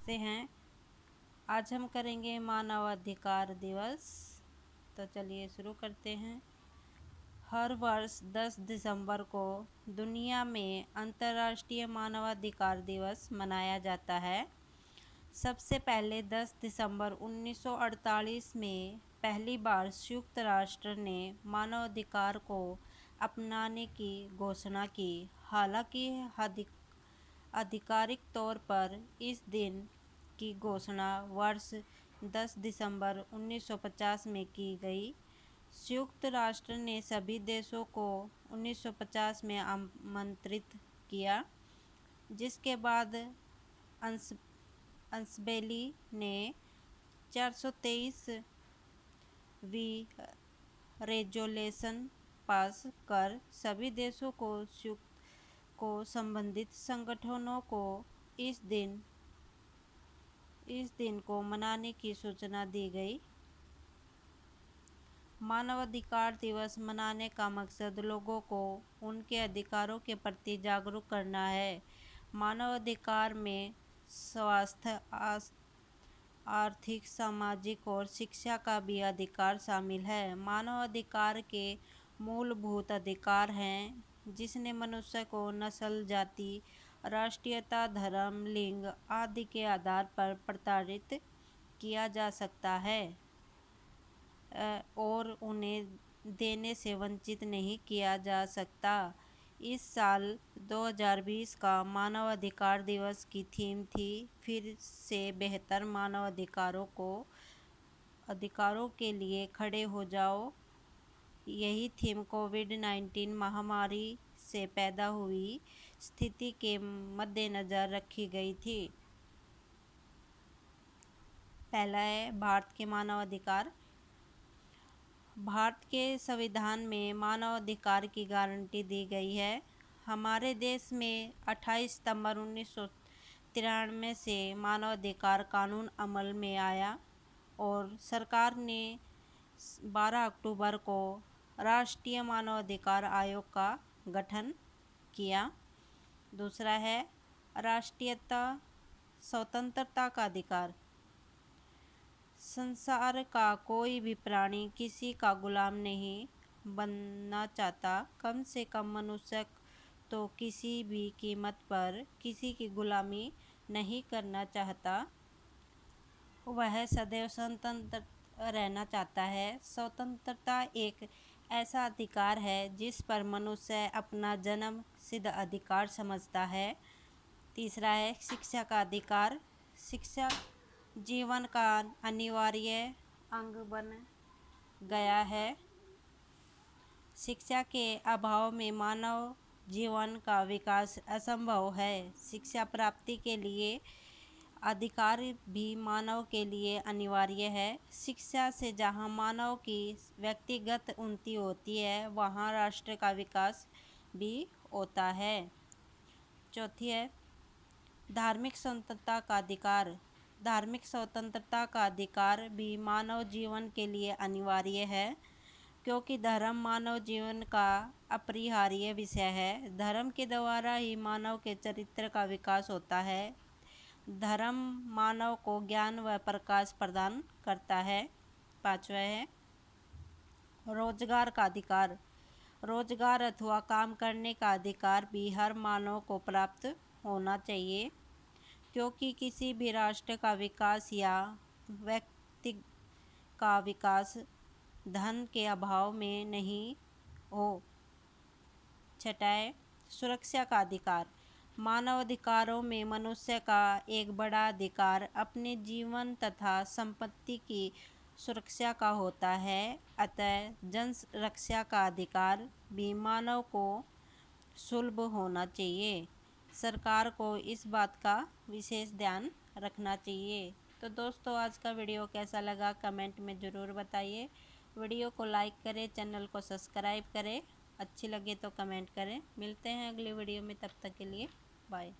कैसे हैं। आज हम करेंगे मानवाधिकार दिवस। तो चलिए शुरू करते हैं। हर वर्ष 10 दिसंबर को दुनिया में अंतर्राष्ट्रीय मानवाधिकार दिवस मनाया जाता है। सबसे पहले 10 दिसंबर 1948 में पहली बार संयुक्त राष्ट्र ने मानवाधिकार को अपनाने की घोषणा की। हालांकि आधिकारिक तौर पर इस दिन की घोषणा वर्ष 10 दिसंबर 1950 में की गई। संयुक्त राष्ट्र ने सभी देशों को 1950 में आमंत्रित किया, जिसके बाद असेंबली ने 423वीं रेजोल्यूशन पास कर सभी देशों को संबंधित संगठनों को इस दिन को मनाने की सूचना दी गई। मानवाधिकार दिवस मनाने का मकसद लोगों को उनके अधिकारों के प्रति जागरूक करना है। मानवाधिकार में स्वास्थ्य, आर्थिक, सामाजिक और शिक्षा का भी अधिकार शामिल है। मानवाधिकार के मूलभूत अधिकार हैं, जिसने मनुष्य को नस्ल, जाति, राष्ट्रीयता, धर्म, लिंग आदि के आधार पर प्रताड़ित किया जा सकता है और उन्हें देने से वंचित नहीं किया जा सकता। इस साल 2020 का मानवाधिकार दिवस की थीम थी फिर से बेहतर अधिकारों के लिए खड़े हो जाओ। यही थीम कोविड-19 महामारी से पैदा हुई स्थिति के मद्देनज़र रखी गई थी। पहला है भारत के मानवाधिकार। भारत के संविधान में मानवाधिकार की गारंटी दी गई है। हमारे देश में 28 सितंबर 1993 से मानवाधिकार कानून अमल में आया और सरकार ने 12 अक्टूबर को राष्ट्रीय मानवाधिकार आयोग का गठन किया। दूसरा है राष्ट्रीयता, स्वतंत्रता का अधिकार। संसार का कोई भी प्राणी किसी का गुलाम नहीं बनना चाहता। कम से कम मनुष्य तो किसी भी कीमत पर किसी की गुलामी नहीं करना चाहता। वह सदैव स्वतंत्र रहना चाहता है। स्वतंत्रता एक ऐसा अधिकार है जिस पर मनुष्य अपना जन्म सिद्ध अधिकार समझता है। तीसरा है शिक्षा का अधिकार। शिक्षा जीवन का अनिवार्य अंग बन गया है। शिक्षा के अभाव में मानव जीवन का विकास असंभव है। शिक्षा प्राप्ति के लिए अधिकार भी मानव के लिए अनिवार्य है। शिक्षा से जहाँ मानव की व्यक्तिगत उन्नति होती है, वहाँ राष्ट्र का विकास भी होता है। चौथी है धार्मिक स्वतंत्रता का अधिकार। धार्मिक स्वतंत्रता का अधिकार भी मानव जीवन के लिए अनिवार्य है, क्योंकि धर्म मानव जीवन का अपरिहार्य विषय है। धर्म के द्वारा ही मानव के चरित्र का विकास होता है। धर्म मानव को ज्ञान व प्रकाश प्रदान करता है। पांचवा है रोजगार का अधिकार। रोजगार अथवा काम करने का अधिकार भी हर मानव को प्राप्त होना चाहिए, क्योंकि किसी भी राष्ट्र का विकास या व्यक्ति का विकास धन के अभाव में नहीं हो। छठा है सुरक्षा का अधिकार। मानव अधिकारों में मनुष्य का एक बड़ा अधिकार अपने जीवन तथा संपत्ति की सुरक्षा का होता है। अतः जन रक्षा का अधिकार भी मानव को सुलभ होना चाहिए। सरकार को इस बात का विशेष ध्यान रखना चाहिए। तो दोस्तों, आज का वीडियो कैसा लगा कमेंट में ज़रूर बताइए। वीडियो को लाइक करें, चैनल को सब्सक्राइब करें, अच्छी लगे तो कमेंट करें। मिलते हैं अगली वीडियो में, तब तक के लिए बाय।